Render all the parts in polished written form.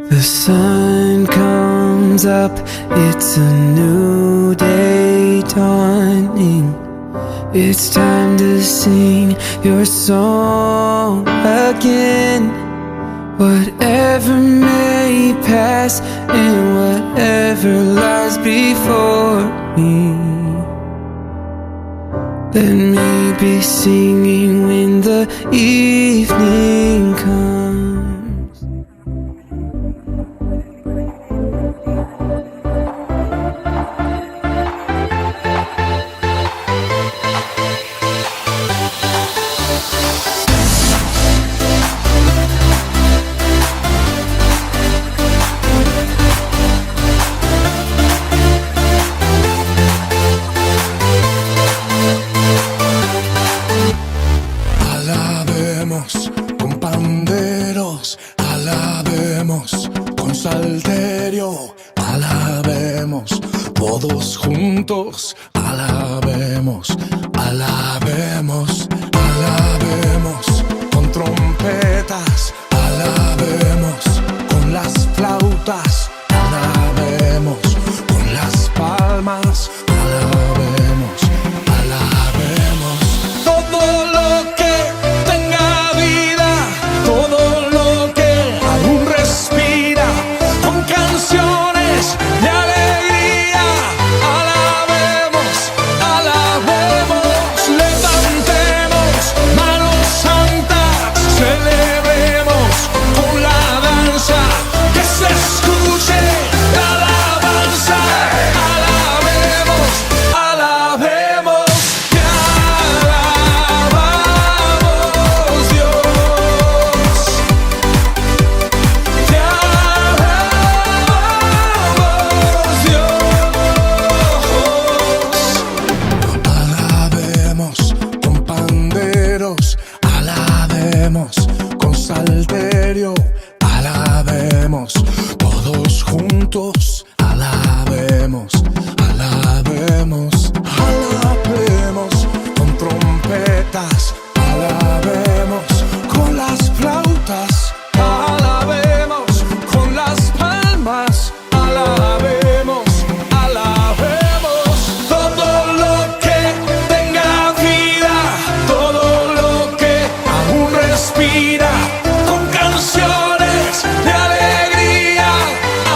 The sun comes up, it's a new day dawning. It's time to sing your song again. Whatever may pass and whatever lies before me, let me be singing when the evening comes. Alabemos con panderos, alabemos con salterio, alabemos todos juntos, alabemos, alabemos, alabemos con trompetas, alabemos con las flautas, alabemos con las palmas, alabemos, alabemos todo lo que tenga vida, todo lo que aún respira, con canciones de alegría. Alabemos, alabemos, levantemos manos santas, celebremos con la danza, que se escuche la alabanza. Alabemos, alabemos, te alabamos Dios, te alabamos Dios. Alabemos con panderos, alabemos con salterio, alabemos todos juntos, alabemos, alabemos, alabemos con trompetas, alabemos con las flautas, alabemos con las palmas, alabemos, alabemos todo lo que tenga vida, todo lo que aún respira, con canciones de alegría.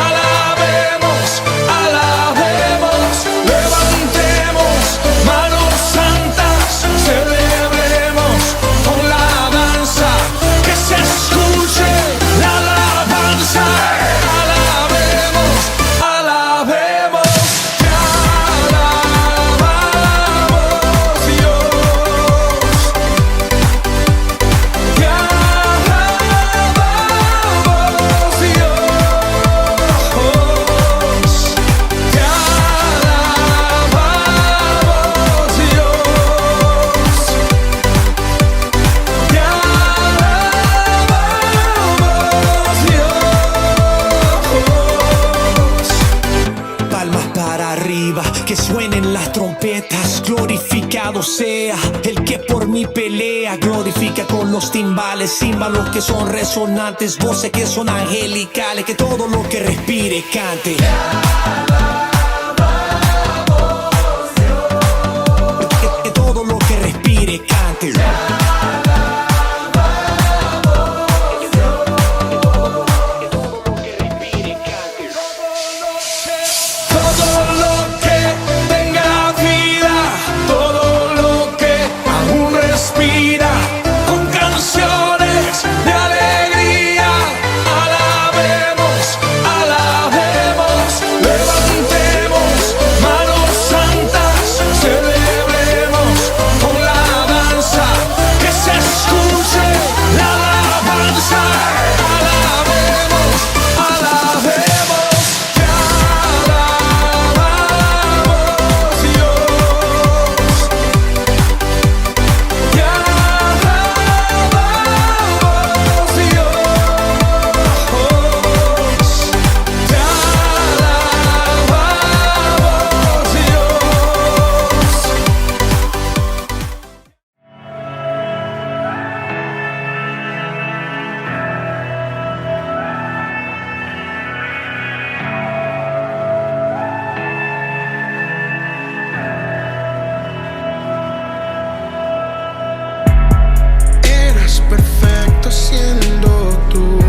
Alabemos, alabemos, levantemos manos santas, celebremos con la danza, que se escuche la alabanza. Alabemos, alabemos, te alabamos Dios, te alabamos Dios, te alabamos Dios, te alabamos Dios. Palmas para arriba, que suenen las trompetas, glorificado sea el que por mí pelea, glorifica con los timbales, címbalos que son resonantes, voces que son angelicales, que todo lo que respire cante. Que todo lo que respire cante. Todo lo que tenga vida, todo lo que aún respira, con canciones de alegría. Alabemos, alabemos, levantemos manos santas, celebremos con la danza, perfecto siendo tú,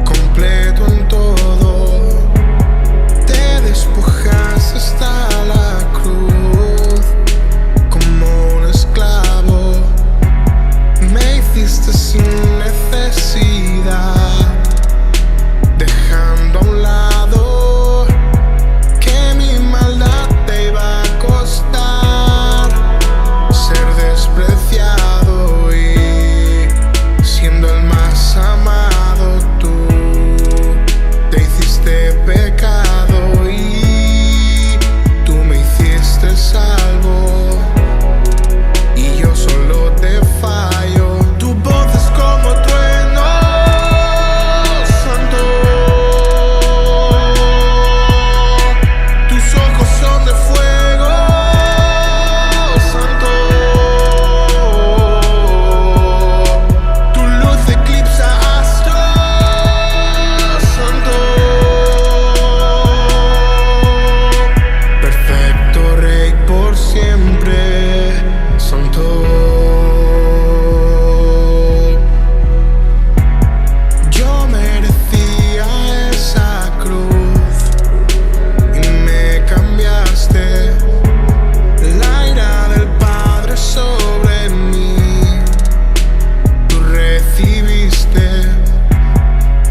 completo en todo. Te despojas hasta la cruz, como un esclavo. Me hiciste sin necesidad, dejando a un lado que mi maldad te iba a costar. Ser despreciado y siendo el más amado, tú te hiciste pecado y tú me hiciste salvo. Y yo solo te fallo. Tu voz es como trueno, santo. Tus ojos son de fuego, santo. Tu luz eclipsa astros, santo. Perfecto Rey por siempre, santo. Yo merecía esa cruz y me cambiaste. La ira del Padre sobre mí tú recibiste.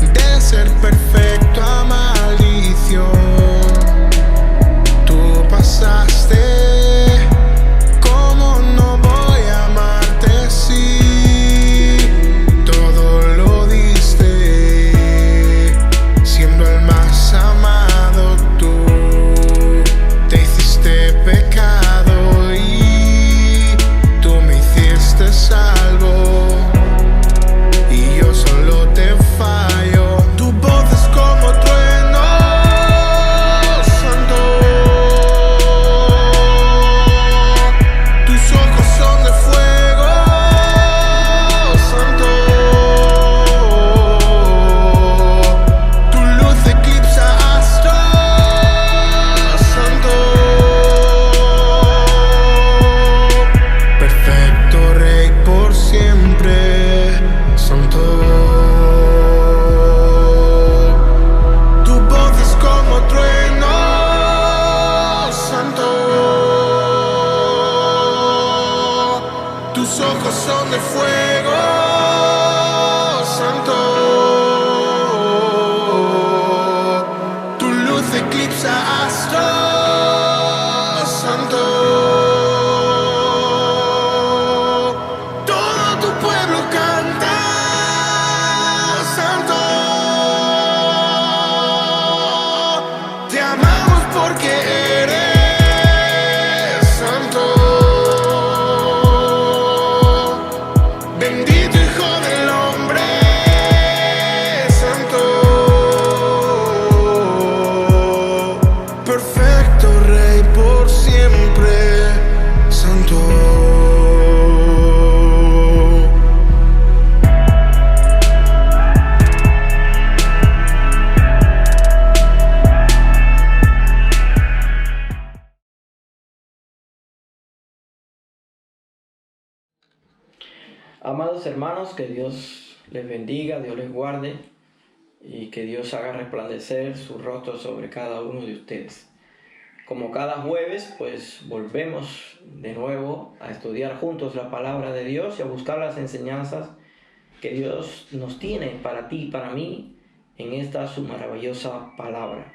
De ser perfecto a maldición tú pasaste. ¿Cómo no voy a amarte si todo lo diste? Siendo el más amado, tú te hiciste pecado y tú me hiciste salvo. Y yo solo te fallo. Tu voz es como trueno, santo. Tus ojos son de fuego, santo. Tu luz eclipsa astros, santo. Perfecto Rey por siempre, santo. Tu voz es como trueno, santo. Tus ojos son de fuego, santo. Tu luz eclipsa astros, santo. Todo tu pueblo canta, santo. Te amamos porque eres santo. Bendito Hijo del Hombre, santo. Perfecto Rey por siempre, santo. Amados hermanos, que Dios les bendiga, Dios les guarde y que Dios haga resplandecer su rostro sobre cada uno de ustedes. Como cada jueves, pues volvemos de nuevo a estudiar juntos la palabra de Dios y a buscar las enseñanzas que Dios nos tiene para ti y para mí en esta su maravillosa palabra.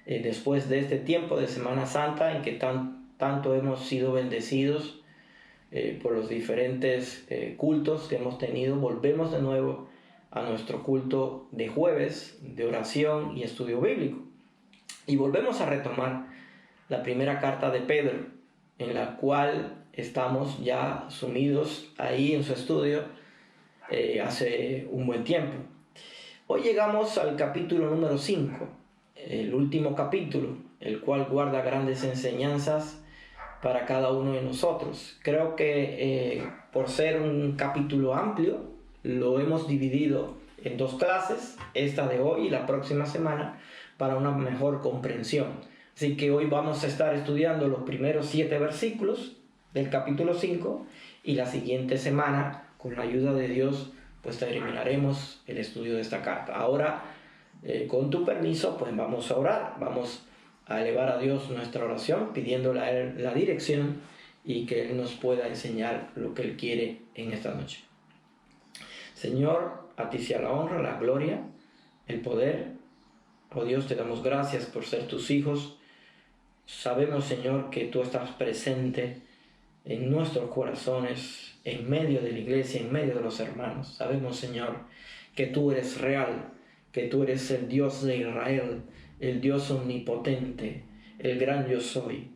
Después de este tiempo de Semana Santa en que tanto hemos sido bendecidos por los diferentes cultos que hemos tenido, volvemos de nuevo a nuestro culto de jueves de oración y estudio bíblico. Y volvemos a retomar la primera carta de Pedro, en la cual estamos ya sumidos ahí en su estudio hace un buen tiempo. Hoy llegamos al capítulo número 5, el último capítulo, el cual guarda grandes enseñanzas para cada uno de nosotros. Creo que por ser un capítulo amplio, lo hemos dividido en 2 clases, esta de hoy y la próxima semana, para una mejor comprensión. Así que hoy vamos a estar estudiando los primeros 7 versículos del capítulo 5 y la siguiente semana con la ayuda de Dios, pues terminaremos el estudio de esta carta. Ahora, con tu permiso, pues vamos a orar, vamos a elevar a Dios nuestra oración, pidiéndole a Él la dirección y que Él nos pueda enseñar lo que Él quiere en esta noche. Señor, a ti sea la honra, la gloria, el poder. Oh Dios, te damos gracias por ser tus hijos. Sabemos, Señor, que tú estás presente en nuestros corazones, en medio de la iglesia, en medio de los hermanos. Sabemos, Señor, que tú eres real, que tú eres el Dios de Israel, el Dios omnipotente, el gran yo soy.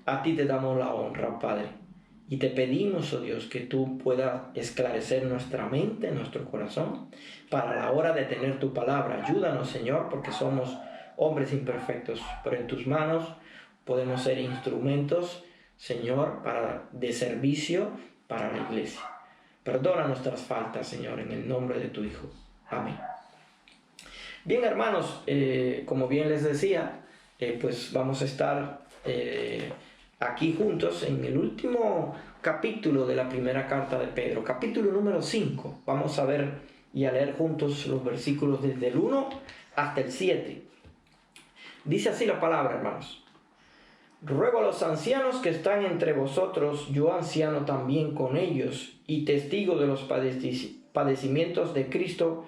A ti te damos la honra, Padre. Y te pedimos, oh Dios, que tú puedas esclarecer nuestra mente, nuestro corazón, para la hora de tener tu palabra. Ayúdanos, Señor, porque somos hombres imperfectos, pero en tus manos podemos ser instrumentos, Señor, de servicio para la iglesia. Perdona nuestras faltas, Señor, en el nombre de tu Hijo. Amén. Bien, hermanos, como bien les decía, pues vamos a estar aquí juntos en el último capítulo de la primera carta de Pedro, capítulo número 5. Vamos a ver y a leer juntos los versículos desde el 1 hasta el 7. Dice así la palabra, hermanos. Ruego a los ancianos que están entre vosotros, yo anciano también con ellos, y testigo de los padecimientos de Cristo,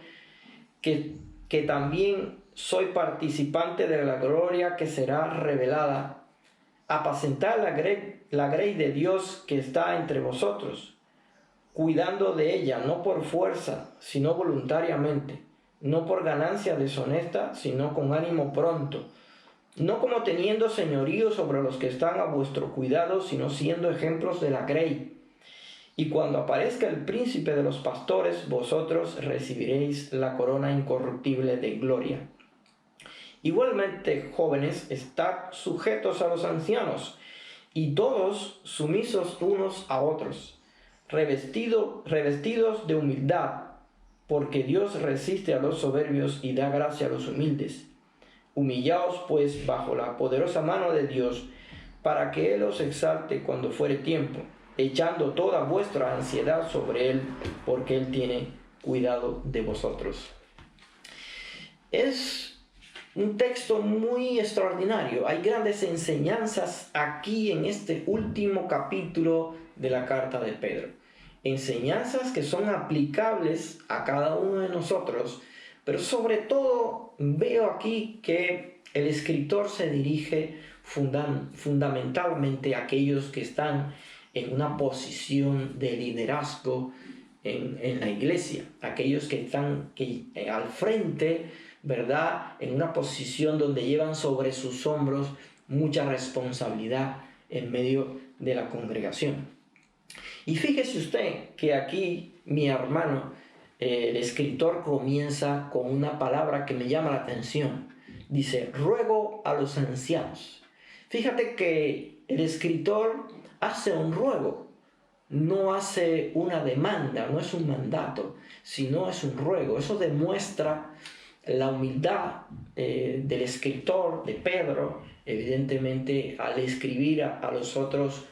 que también soy participante de la gloria que será revelada. Apacentar la grey de Dios que está entre vosotros, cuidando de ella, no por fuerza, sino voluntariamente, no por ganancia deshonesta, sino con ánimo pronto, no como teniendo señorío sobre los que están a vuestro cuidado, sino siendo ejemplos de la grey. Y cuando aparezca el príncipe de los pastores, vosotros recibiréis la corona incorruptible de gloria. Igualmente, jóvenes, estad sujetos a los ancianos, y todos sumisos unos a otros, revestidos de humildad, porque Dios resiste a los soberbios y da gracia a los humildes. Humillaos, pues, bajo la poderosa mano de Dios, para que Él os exalte cuando fuere tiempo, echando toda vuestra ansiedad sobre Él, porque Él tiene cuidado de vosotros. Es un texto muy extraordinario. Hay grandes enseñanzas aquí en este último capítulo de la carta de Pedro. Enseñanzas que son aplicables a cada uno de nosotros, pero sobre todo veo aquí que el escritor se dirige fundamentalmente a aquellos que están en una posición de liderazgo en la iglesia, aquellos que están al frente, ¿verdad?, en una posición donde llevan sobre sus hombros mucha responsabilidad en medio de la congregación. Y fíjese usted que aquí, mi hermano, el escritor comienza con una palabra que me llama la atención. Dice, ruego a los ancianos. Fíjate que el escritor hace un ruego, no hace una demanda, no es un mandato, sino es un ruego. Eso demuestra la humildad del escritor, de Pedro, evidentemente al escribir a los otros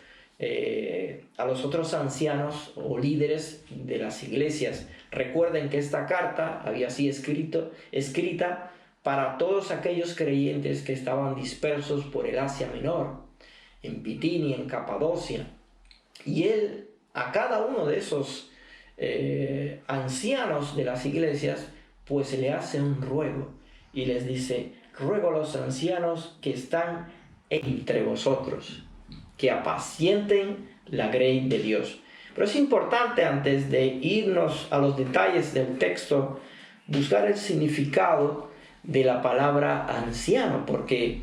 ancianos o líderes de las iglesias. Recuerden que esta carta había sido escrita para todos aquellos creyentes que estaban dispersos por el Asia Menor, en Bitinia, en Capadocia. Y él, a cada uno de esos ancianos de las iglesias, pues le hace un ruego y les dice, ruego a los ancianos que están entre vosotros, que apacienten la grey de Dios. Pero es importante, antes de irnos a los detalles del texto, buscar el significado de la palabra anciano, porque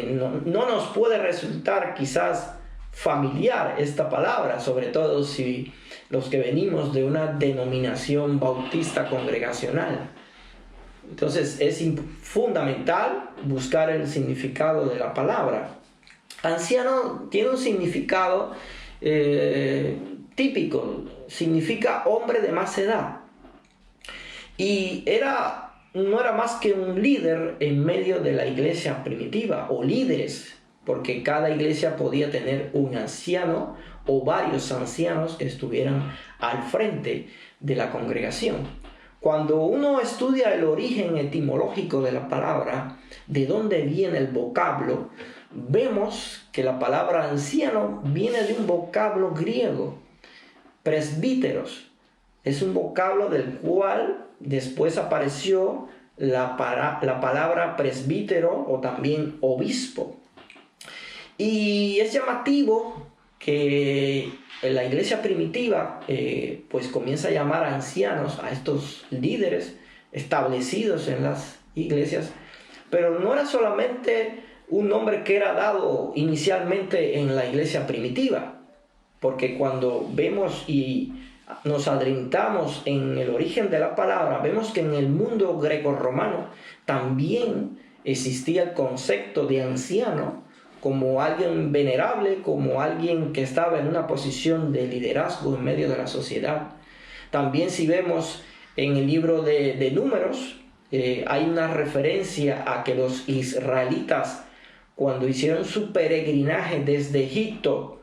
no nos puede resultar quizás familiar esta palabra, sobre todo si los que venimos de una denominación bautista congregacional. Entonces es fundamental buscar el significado de la palabra. Anciano tiene un significado típico, significa hombre de más edad. Y no era más que un líder en medio de la iglesia primitiva, o líderes, porque cada iglesia podía tener un anciano o varios ancianos que estuvieran al frente de la congregación. Cuando uno estudia el origen etimológico de la palabra, de dónde viene el vocablo, vemos que la palabra anciano viene de un vocablo griego, presbíteros. Es un vocablo del cual después apareció la palabra presbítero o también obispo. Y es llamativo que la iglesia primitiva pues comienza a llamar ancianos a estos líderes establecidos en las iglesias, pero no era solamente un nombre que era dado inicialmente en la iglesia primitiva, porque cuando vemos y nos adentramos en el origen de la palabra, vemos que en el mundo grecorromano también existía el concepto de anciano como alguien venerable, como alguien que estaba en una posición de liderazgo en medio de la sociedad. También si vemos en el libro de Números, hay una referencia a que los israelitas, cuando hicieron su peregrinaje desde Egipto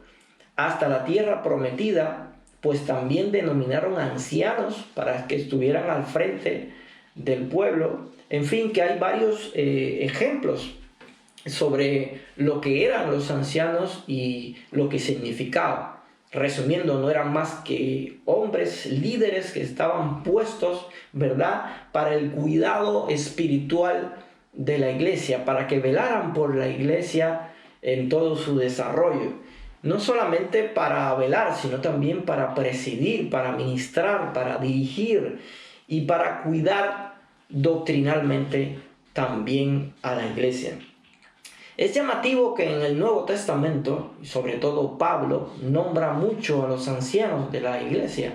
hasta la tierra prometida, pues también denominaron ancianos para que estuvieran al frente del pueblo. En fin, que hay varios ejemplos sobre lo que eran los ancianos y lo que significaba. Resumiendo, no eran más que hombres líderes que estaban puestos, ¿verdad?, para el cuidado espiritual de la iglesia, para que velaran por la iglesia en todo su desarrollo. No solamente para velar, sino también para presidir, para ministrar, para dirigir y para cuidar doctrinalmente también a la iglesia. Es llamativo que en el Nuevo Testamento, y sobre todo Pablo, nombra mucho a los ancianos de la iglesia.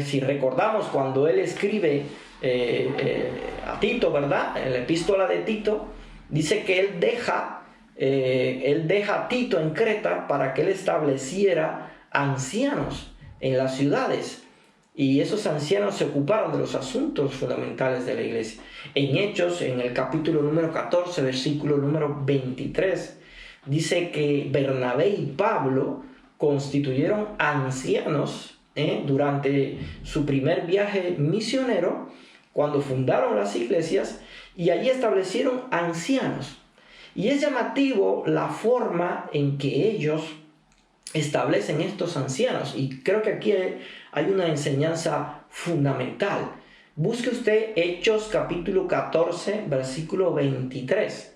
Si recordamos cuando él escribe a Tito, ¿verdad?, en la epístola de Tito, dice que él deja a Tito en Creta para que él estableciera ancianos en las ciudades. Y esos ancianos se ocuparon de los asuntos fundamentales de la iglesia. En Hechos, en el capítulo número 14, versículo número 23, dice que Bernabé y Pablo constituyeron ancianos durante su primer viaje misionero, cuando fundaron las iglesias, y allí establecieron ancianos. Y es llamativo la forma en que ellos establecen estos ancianos, y creo que aquí hay una enseñanza fundamental. Busque usted Hechos capítulo 14, versículo 23.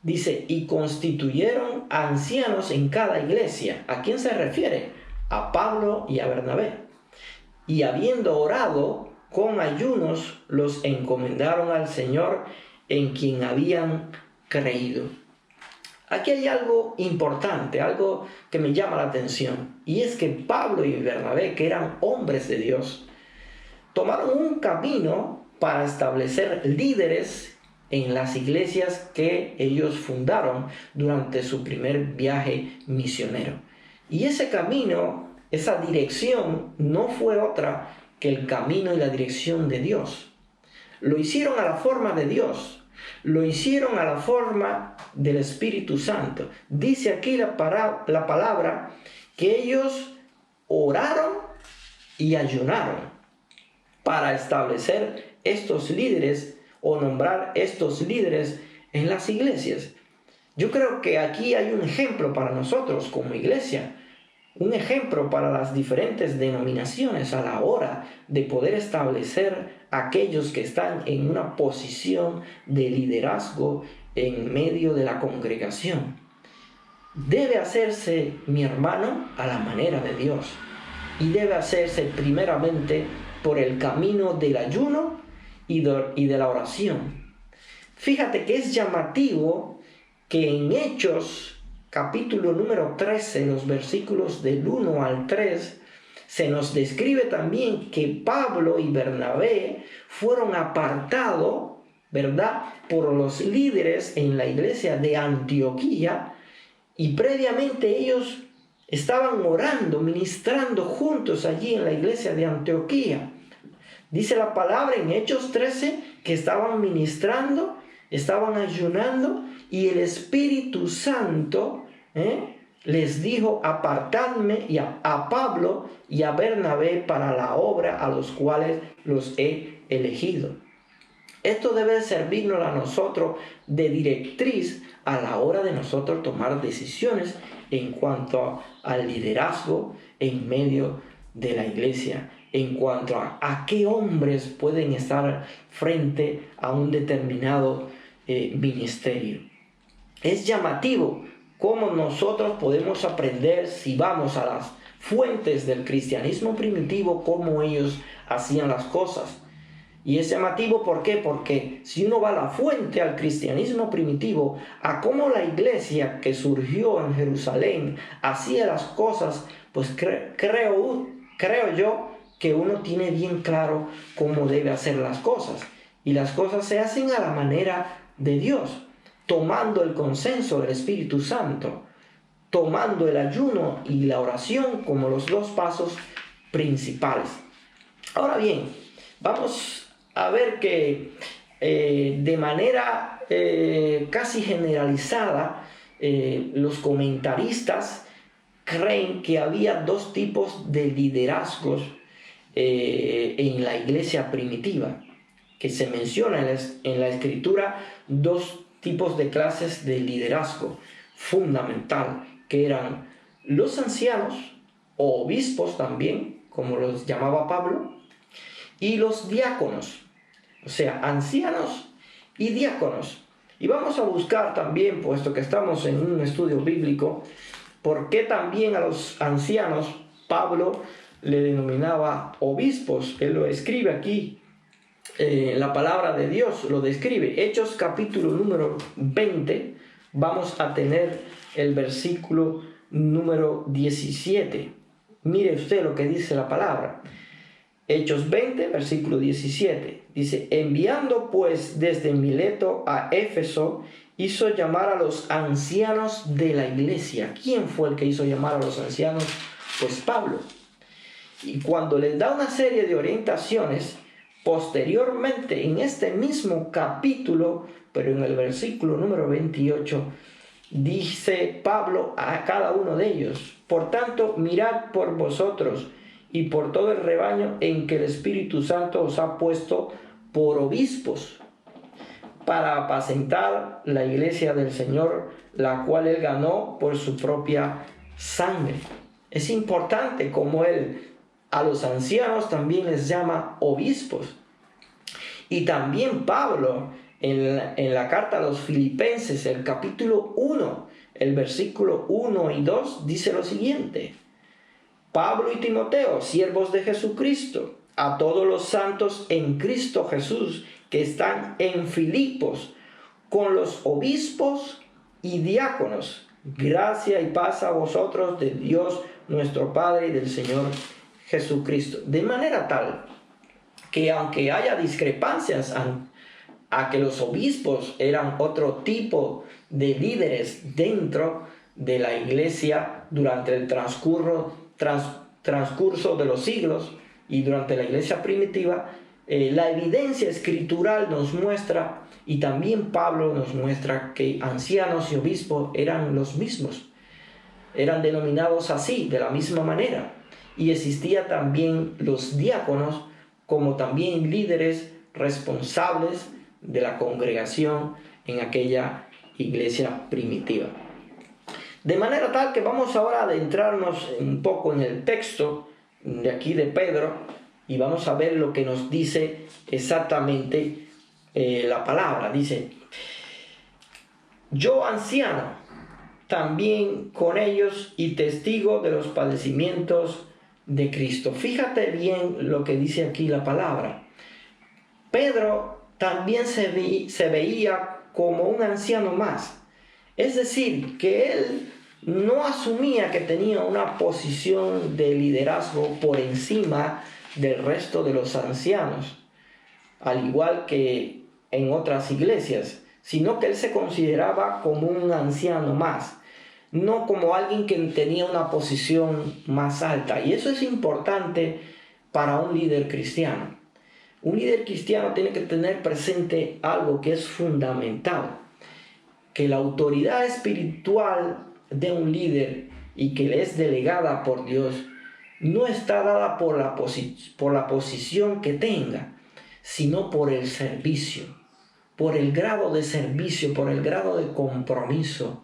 Dice, y constituyeron ancianos en cada iglesia. ¿A quién se refiere? A Pablo y a Bernabé. Y habiendo orado con ayunos, los encomendaron al Señor en quien habían creído. Aquí hay algo importante, algo que me llama la atención, y es que Pablo y Bernabé, que eran hombres de Dios, tomaron un camino para establecer líderes en las iglesias que ellos fundaron durante su primer viaje misionero. Y ese camino, esa dirección, no fue otra que el camino y la dirección de Dios. Lo hicieron a la forma de Dios. Lo hicieron a la forma del Espíritu Santo. Dice aquí la palabra que ellos oraron y ayunaron para establecer estos líderes o nombrar estos líderes en las iglesias. Yo creo que aquí hay un ejemplo para nosotros como iglesia, un ejemplo para las diferentes denominaciones a la hora de poder establecer aquellos que están en una posición de liderazgo en medio de la congregación. Debe hacerse, mi hermano, a la manera de Dios, y debe hacerse primeramente por el camino del ayuno y de la oración. Fíjate que es llamativo que en Hechos capítulo número 13, los versículos del 1 al 3, se nos describe también que Pablo y Bernabé fueron apartados, ¿verdad?, por los líderes en la iglesia de Antioquía, y previamente ellos estaban orando, ministrando juntos allí en la iglesia de Antioquía. Dice la palabra en Hechos 13 que estaban ministrando, estaban ayunando, y el Espíritu Santo les dijo: apartadme a Pablo y a Bernabé para la obra a los cuales los he elegido. Esto debe servirnos a nosotros de directriz a la hora de nosotros tomar decisiones en cuanto al liderazgo en medio de la iglesia, en cuanto a qué hombres pueden estar frente a un determinado ministerio. Es llamativo cómo nosotros podemos aprender, si vamos a las fuentes del cristianismo primitivo, cómo ellos hacían las cosas. Y es llamativo, ¿por qué? Porque si uno va a la fuente, al cristianismo primitivo, a cómo la iglesia que surgió en Jerusalén hacía las cosas, pues creo yo que uno tiene bien claro cómo debe hacer las cosas. Y las cosas se hacen a la manera de Dios, tomando el consenso del Espíritu Santo, tomando el ayuno y la oración como los dos pasos principales. Ahora bien, vamos a ver que de manera casi generalizada, los comentaristas creen que había dos tipos de liderazgos en la iglesia primitiva, que se menciona en la escritura dos tipos de clases de liderazgo fundamental, que eran los ancianos o obispos también, como los llamaba Pablo, y los diáconos, o sea, ancianos y diáconos. Y vamos a buscar también, puesto que estamos en un estudio bíblico, por qué también a los ancianos Pablo le denominaba obispos. Él lo escribe aquí, la palabra de Dios lo describe. Hechos capítulo número 20, vamos a tener el versículo número 17. Mire usted lo que dice la palabra. Hechos 20, versículo 17. Dice: enviando pues desde Mileto a Éfeso, hizo llamar a los ancianos de la iglesia. ¿Quién fue el que hizo llamar a los ancianos? Pues Pablo. Y cuando les da una serie de orientaciones, posteriormente en este mismo capítulo, pero en el versículo número 28, dice Pablo a cada uno de ellos: por tanto, mirad por vosotros y por todo el rebaño en que el Espíritu Santo os ha puesto por obispos, para apacentar la iglesia del Señor, la cual él ganó por su propia sangre. Es importante como él a los ancianos también les llama obispos. Y también Pablo en la carta a los Filipenses, el capítulo 1, el versículo 1 y 2, dice lo siguiente: Pablo y Timoteo, siervos de Jesucristo, a todos los santos en Cristo Jesús que están en Filipos, con los obispos y diáconos, gracia y paz a vosotros de Dios nuestro Padre y del Señor Jesucristo. De manera tal que aunque haya discrepancias a que los obispos eran otro tipo de líderes dentro de la iglesia durante el transcurso de los siglos y durante la iglesia primitiva, la evidencia escritural nos muestra, y también Pablo nos muestra, que ancianos y obispos eran los mismos, eran denominados así, de la misma manera. Y existía también los diáconos como también líderes responsables de la congregación en aquella iglesia primitiva. De manera tal que vamos ahora a adentrarnos un poco en el texto de aquí de Pedro y vamos a ver lo que nos dice exactamente la palabra. Dice: yo anciano, también con ellos y testigo de los padecimientos de Cristo. Fíjate bien lo que dice aquí la palabra. Pedro también se veía como un anciano más. Es decir, que él no asumía que tenía una posición de liderazgo por encima del resto de los ancianos, al igual que en otras iglesias, sino que él se consideraba como un anciano más, no como alguien que tenía una posición más alta. Y eso es importante para un líder cristiano. Un líder cristiano tiene que tener presente algo que es fundamental: que la autoridad espiritual de un líder y que es delegada por Dios, no está dada por la posición que tenga, sino por el servicio, por el grado de servicio, por el grado de compromiso,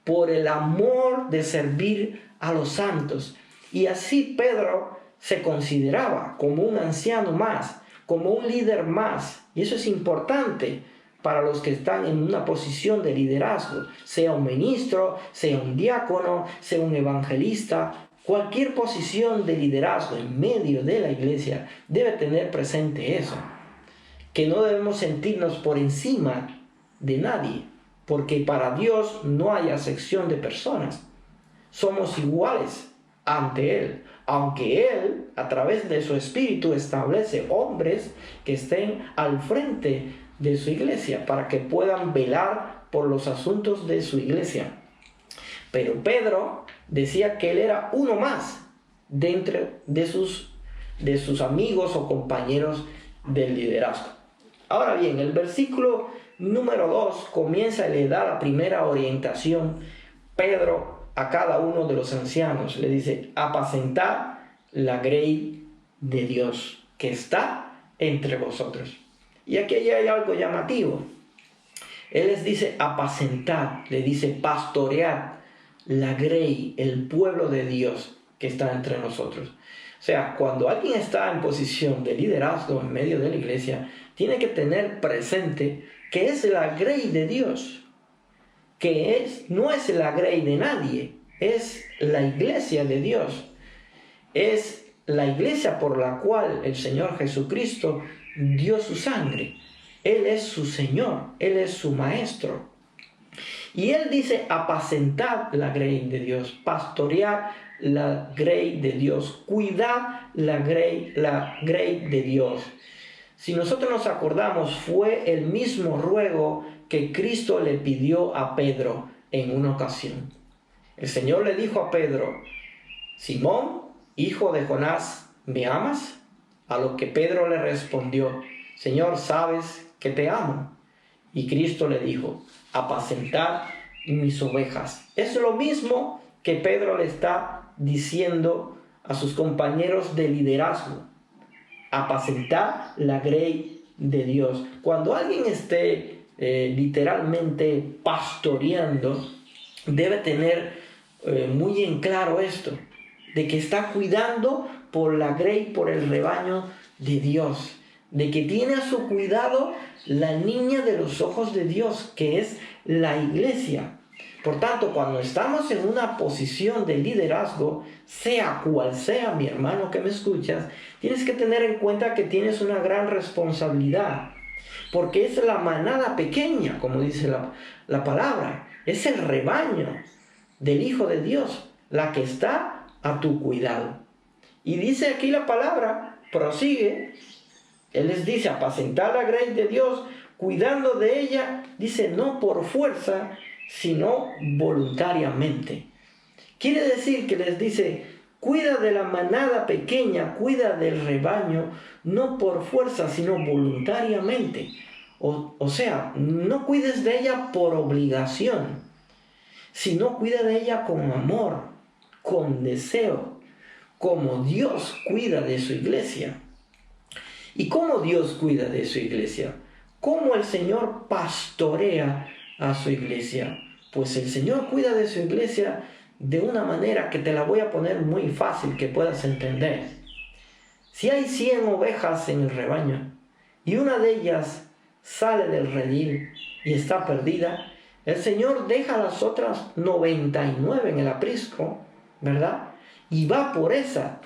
por el amor de servir a los santos. Y así Pedro se consideraba como un anciano más, como un líder más. Y eso es importante para los que están en una posición de liderazgo, sea un ministro, sea un diácono, sea un evangelista. Cualquier posición de liderazgo en medio de la iglesia debe tener presente eso, que no debemos sentirnos por encima de nadie, porque para Dios no hay acepción de personas. Somos iguales ante Él, aunque Él, a través de su Espíritu, establece hombres que estén al frente de su iglesia para que puedan velar por los asuntos de su iglesia. Pero Pedro decía que él era uno más dentro de sus amigos o compañeros del liderazgo. Ahora bien, el versículo número 2 comienza y le da la primera orientación Pedro a cada uno de los ancianos. Le dice: apacentad la grey de Dios que está entre vosotros. Y aquí hay algo llamativo. Él les dice apacentad, le dice pastoread la grey, el pueblo de Dios que está entre nosotros. O sea, cuando alguien está en posición de liderazgo en medio de la iglesia, tiene que tener presente que es la grey de Dios, que no es la grey de nadie, es la iglesia de Dios. Es la iglesia por la cual el Señor Jesucristo dio su sangre. Él es su Señor, Él es su Maestro. Y Él dice apacentad la grey de Dios, pastorear la grey de Dios, cuidar la grey de Dios. Si nosotros nos acordamos, fue el mismo ruego que Cristo le pidió a Pedro en una ocasión. El Señor le dijo a Pedro: Simón, hijo de Jonás, ¿me amas? A lo que Pedro le respondió: Señor, sabes que te amo. Y Cristo le dijo: apacentad mis ovejas. Es lo mismo que Pedro le está diciendo a sus compañeros de liderazgo: apacentad la grey de Dios. Cuando alguien esté literalmente pastoreando, debe tener muy en claro esto, de que está cuidando por la grey, por el rebaño de Dios, de que tiene a su cuidado la niña de los ojos de Dios, que es la iglesia. Por tanto, cuando estamos en una posición de liderazgo, sea cual sea, mi hermano que me escuchas, tienes que tener en cuenta que tienes una gran responsabilidad, porque es la manada pequeña, como dice la palabra, es el rebaño del Hijo de Dios, la que está a tu cuidado. Y dice aquí la palabra, prosigue, Él les dice: apacentar la grey de Dios, cuidando de ella, dice, no por fuerza, sino voluntariamente. Quiere decir que les dice: cuida de la manada pequeña, cuida del rebaño, no por fuerza, sino voluntariamente. O sea, no cuides de ella por obligación, sino cuida de ella con amor, con deseo, como Dios cuida de su iglesia. ¿Y cómo Dios cuida de su iglesia? ¿Cómo el Señor pastorea a su iglesia? Pues el Señor cuida de su iglesia de una manera que te la voy a poner muy fácil que puedas entender. Si hay 100 ovejas en el rebaño y una de ellas sale del redil y está perdida, el Señor deja las otras 99 en el aprisco, ¿verdad? Y va por esa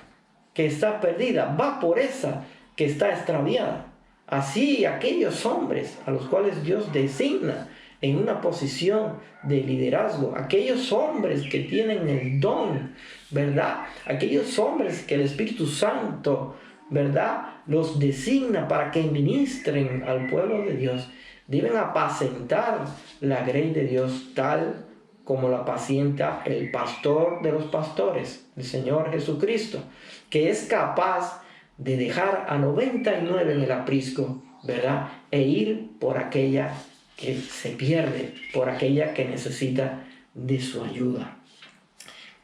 que está perdida, va por esa que está extraviada. Así aquellos hombres a los cuales Dios designa en una posición de liderazgo, aquellos hombres que tienen el don, ¿verdad? Aquellos hombres que el Espíritu Santo, ¿verdad?, los designa para que ministren al pueblo de Dios, deben apacentar la grey de Dios tal como la apacienta el pastor de los pastores, el Señor Jesucristo, que es capaz de dejar a 99 en el aprisco, ¿verdad?, e ir por aquella que se pierde, por aquella que necesita de su ayuda.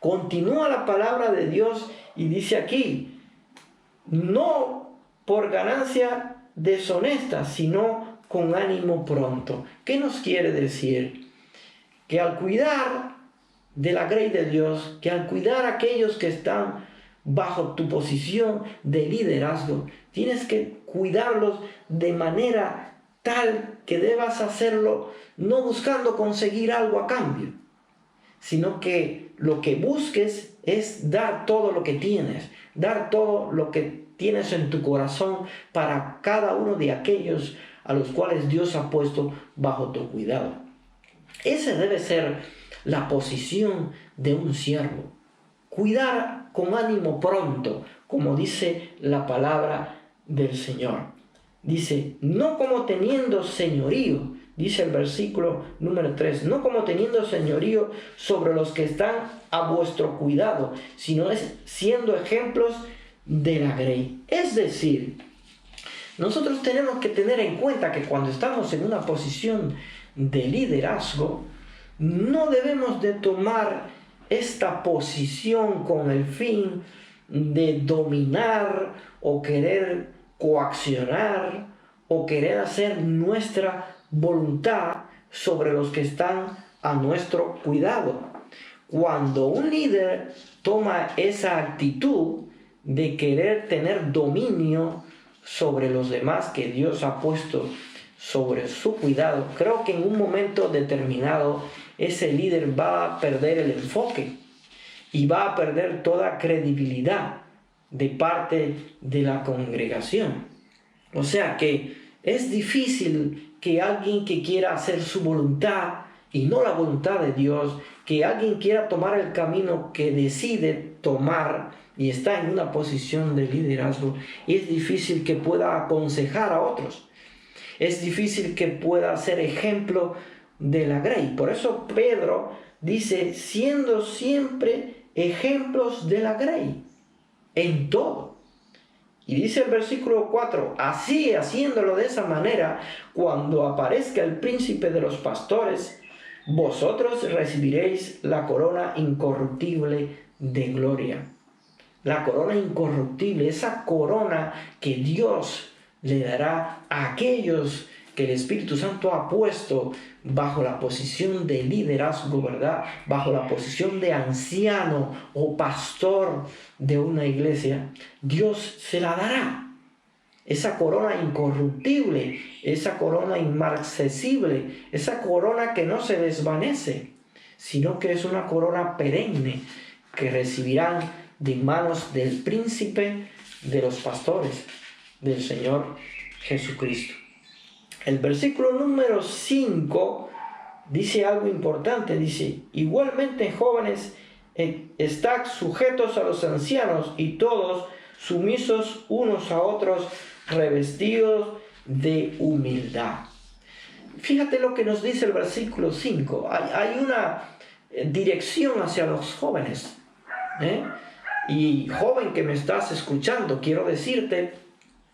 Continúa la palabra de Dios y dice aquí, no por ganancia deshonesta, sino con ánimo pronto. ¿Qué nos quiere decir? Que al cuidar de la grey de Dios, que al cuidar a aquellos que están bajo tu posición de liderazgo, tienes que cuidarlos de manera tal que debas hacerlo no buscando conseguir algo a cambio, sino que lo que busques es dar todo lo que tienes, dar todo lo que tienes en tu corazón para cada uno de aquellos a los cuales Dios ha puesto bajo tu cuidado. Esa debe ser la posición de un siervo. Cuidar con ánimo pronto, como dice la palabra del Señor. Dice, no como teniendo señorío, dice el versículo número 3, no como teniendo señorío sobre los que están a vuestro cuidado, sino siendo ejemplos de la grey. Es decir, nosotros tenemos que tener en cuenta que cuando estamos en una posición de liderazgo, no debemos de tomar esta posición con el fin de dominar o querer coaccionar o querer hacer nuestra voluntad sobre los que están a nuestro cuidado. Cuando un líder toma esa actitud de querer tener dominio sobre los demás que Dios ha puesto sobre su cuidado, creo que en un momento determinado ese líder va a perder el enfoque y va a perder toda credibilidad de parte de la congregación. O sea que es difícil que alguien que quiera hacer su voluntad y no la voluntad de Dios, que alguien quiera tomar el camino que decide tomar y está en una posición de liderazgo, es difícil que pueda aconsejar a otros. Es difícil que pueda ser ejemplo de la grey. Por eso Pedro dice, siendo siempre ejemplos de la grey, en todo. Y dice el versículo 4, así, haciéndolo de esa manera, cuando aparezca el príncipe de los pastores, vosotros recibiréis la corona incorruptible de gloria. La corona incorruptible, esa corona que Dios le dará a aquellos que el Espíritu Santo ha puesto bajo la posición de liderazgo, ¿verdad? Bajo la posición de anciano o pastor de una iglesia, Dios se la dará. Esa corona incorruptible, esa corona inmarcesible, esa corona que no se desvanece, sino que es una corona perenne que recibirán de manos del príncipe de los pastores, del Señor Jesucristo. El versículo número 5 dice algo importante, dice, igualmente jóvenes, estad sujetos a los ancianos y todos sumisos unos a otros, revestidos de humildad. Fíjate lo que nos dice el versículo 5. Hay una dirección hacia los jóvenes. Y joven que me estás escuchando, quiero decirte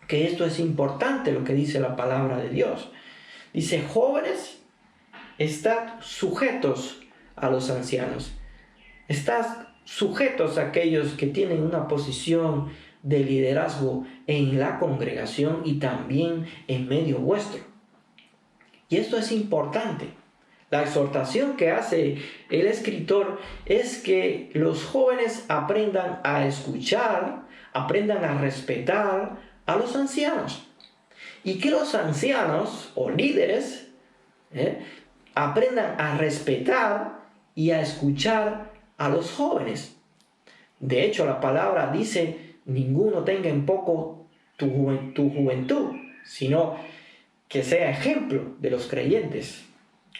que esto es importante, lo que dice la palabra de Dios. Dice, jóvenes, estad sujetos a los ancianos. Estad sujetos a aquellos que tienen una posición de liderazgo en la congregación y también en medio vuestro. Y esto es importante. La exhortación que hace el escritor es que los jóvenes aprendan a escuchar, aprendan a respetar a los ancianos. Y que los ancianos o líderes aprendan a respetar y a escuchar a los jóvenes. De hecho, la palabra dice, ninguno tenga en poco tu juventud, sino que sea ejemplo de los creyentes.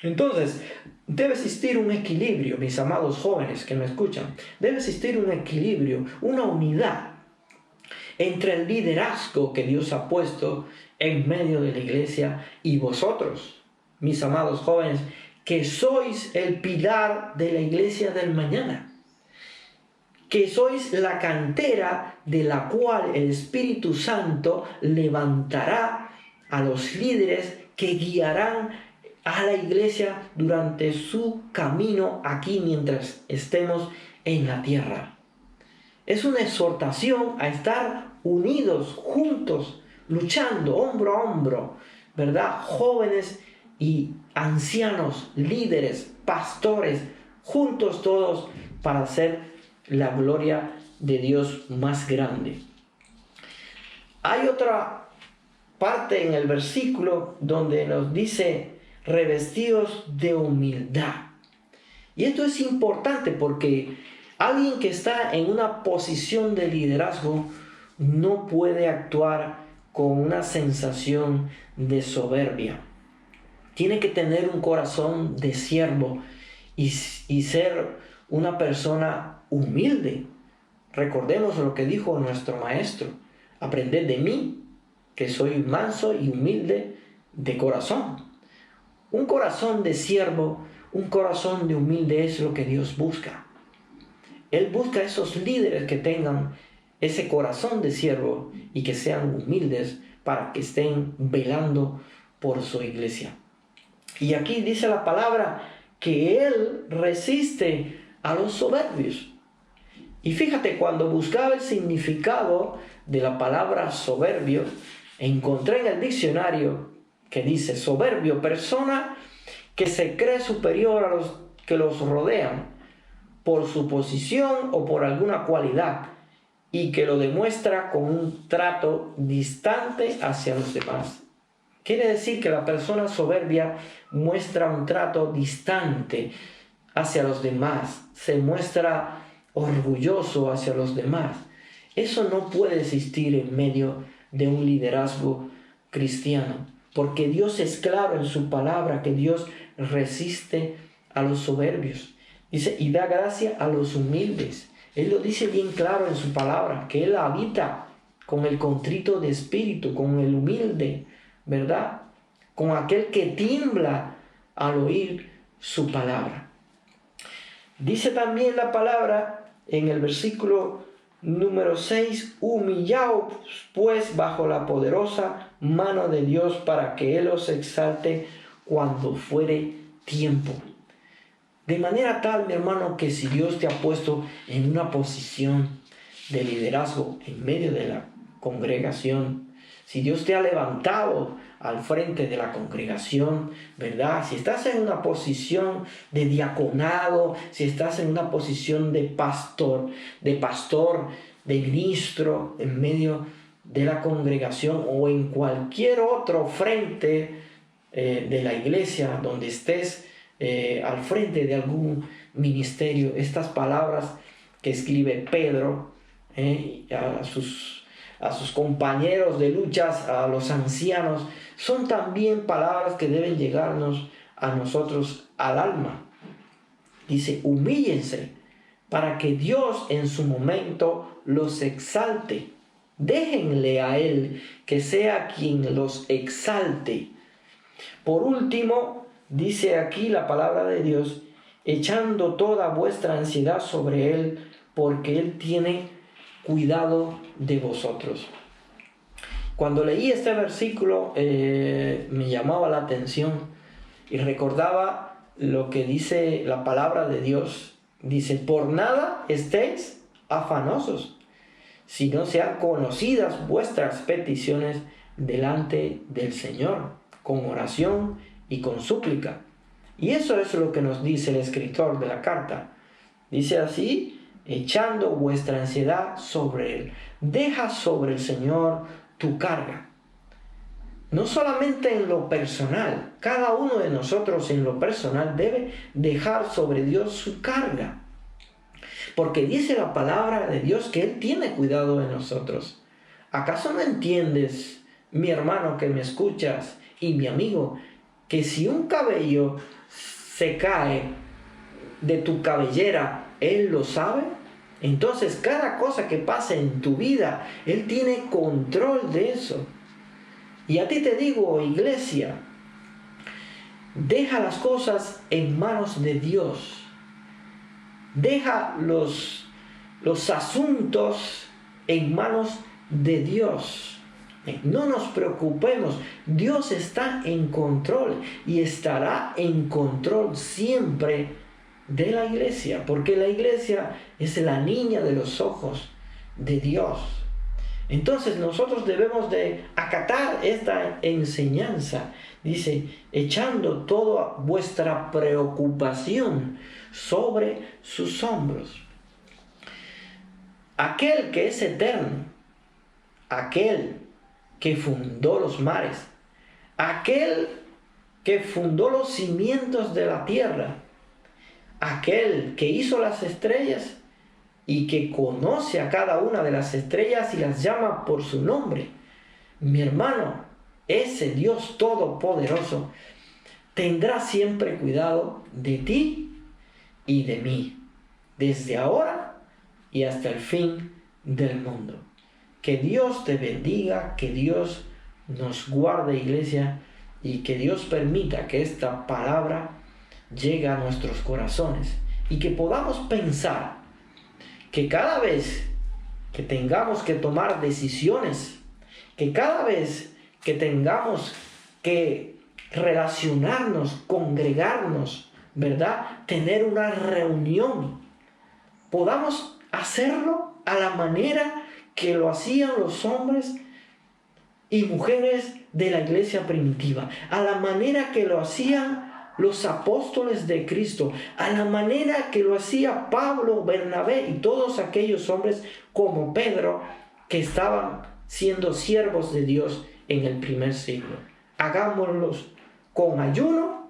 Entonces, debe existir un equilibrio, mis amados jóvenes que me escuchan. Debe existir un equilibrio, una unidad entre el liderazgo que Dios ha puesto en medio de la iglesia y vosotros, mis amados jóvenes, que sois el pilar de la iglesia del mañana, que sois la cantera de la cual el Espíritu Santo levantará a los líderes que guiarán a la iglesia durante su camino aquí mientras estemos en la tierra. Es una exhortación a estar unidos, juntos, luchando hombro a hombro, ¿verdad? Jóvenes y ancianos, líderes, pastores, juntos todos para hacer la gloria de Dios más grande. Hay otra parte en el versículo donde nos dice revestidos de humildad. Y esto es importante porque alguien que está en una posición de liderazgo no puede actuar con una sensación de soberbia. Tiene que tener un corazón de siervo y ser una persona humilde. Recordemos lo que dijo nuestro maestro: aprended de mí, que soy manso y humilde de corazón. Un corazón de siervo, un corazón de humilde es lo que Dios busca. Él busca esos líderes que tengan ese corazón de siervo y que sean humildes para que estén velando por su iglesia. Y aquí dice la palabra que Él resiste a los soberbios. Y fíjate, cuando buscaba el significado de la palabra soberbio, encontré en el diccionario que dice soberbio, persona que se cree superior a los que los rodean por su posición o por alguna cualidad y que lo demuestra con un trato distante hacia los demás. Quiere decir que la persona soberbia muestra un trato distante hacia los demás, se muestra orgulloso hacia los demás. Eso no puede existir en medio de un liderazgo cristiano, porque Dios es claro en su palabra que Dios resiste a los soberbios. Dice, y da gracia a los humildes. Él lo dice bien claro en su palabra, que Él habita con el contrito de espíritu, con el humilde, ¿verdad? Con aquel que tiembla al oír su palabra. Dice también la palabra en el versículo número 6, humillaos pues bajo la poderosa mano de Dios para que Él os exalte cuando fuere tiempo. De manera tal, mi hermano, que si Dios te ha puesto en una posición de liderazgo en medio de la congregación, si Dios te ha levantado al frente de la congregación, ¿verdad? Si estás en una posición de diaconado, si estás en una posición de pastor, de ministro en medio de la congregación o en cualquier otro frente de la iglesia donde estés al frente de algún ministerio, estas palabras que escribe Pedro a sus compañeros de luchas, a los ancianos, son también palabras que deben llegarnos a nosotros al alma. Dice, humíllense para que Dios en su momento los exalte. Déjenle a Él que sea quien los exalte. Por último, dice aquí la palabra de Dios, echando toda vuestra ansiedad sobre Él, porque Él tiene cuidado de vosotros. Cuando leí este versículo me llamaba la atención y recordaba lo que dice la palabra de Dios. Dice, por nada estéis afanosos, sino sean conocidas vuestras peticiones delante del Señor, con oración y con súplica. Y eso es lo que nos dice el escritor de la carta. Dice así, echando vuestra ansiedad sobre Él. Deja sobre el Señor tu carga. No solamente en lo personal, cada uno de nosotros en lo personal debe dejar sobre Dios su carga. Porque dice la palabra de Dios que Él tiene cuidado de nosotros. ¿Acaso no entiendes, mi hermano que me escuchas y mi amigo, que si un cabello se cae de tu cabellera, Él lo sabe? Entonces cada cosa que pasa en tu vida, Él tiene control de eso. Y a ti te digo, iglesia, deja las cosas en manos de Dios. Deja los asuntos en manos de Dios. No nos preocupemos, Dios está en control y estará en control siempre de la iglesia, porque la iglesia es la niña de los ojos de Dios. Entonces nosotros debemos de acatar esta enseñanza. Dice, echando toda vuestra preocupación sobre sus hombros. Aquel que es eterno, aquel que fundó los mares, aquel que fundó los cimientos de la tierra, aquel que hizo las estrellas y que conoce a cada una de las estrellas y las llama por su nombre. Mi hermano, ese Dios todopoderoso tendrá siempre cuidado de ti y de mí, desde ahora y hasta el fin del mundo. Que Dios te bendiga, que Dios nos guarde, iglesia, y que Dios permita que esta palabra llegue a nuestros corazones y que podamos pensar que cada vez que tengamos que tomar decisiones, que cada vez que tengamos que relacionarnos, congregarnos, ¿verdad? Tener una reunión, podamos hacerlo a la manera que lo hacían los hombres y mujeres de la iglesia primitiva, a la manera que lo hacían los apóstoles de Cristo, a la manera que lo hacía Pablo, Bernabé y todos aquellos hombres como Pedro que estaban siendo siervos de Dios en el primer siglo. Hagámoslos con ayuno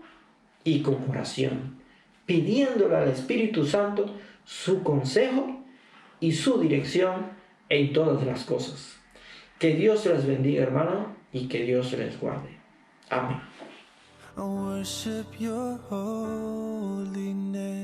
y con oración, pidiéndole al Espíritu Santo su consejo y su dirección en todas las cosas. Que Dios les bendiga, hermano, y que Dios les guarde. Amén. I worship your holy name.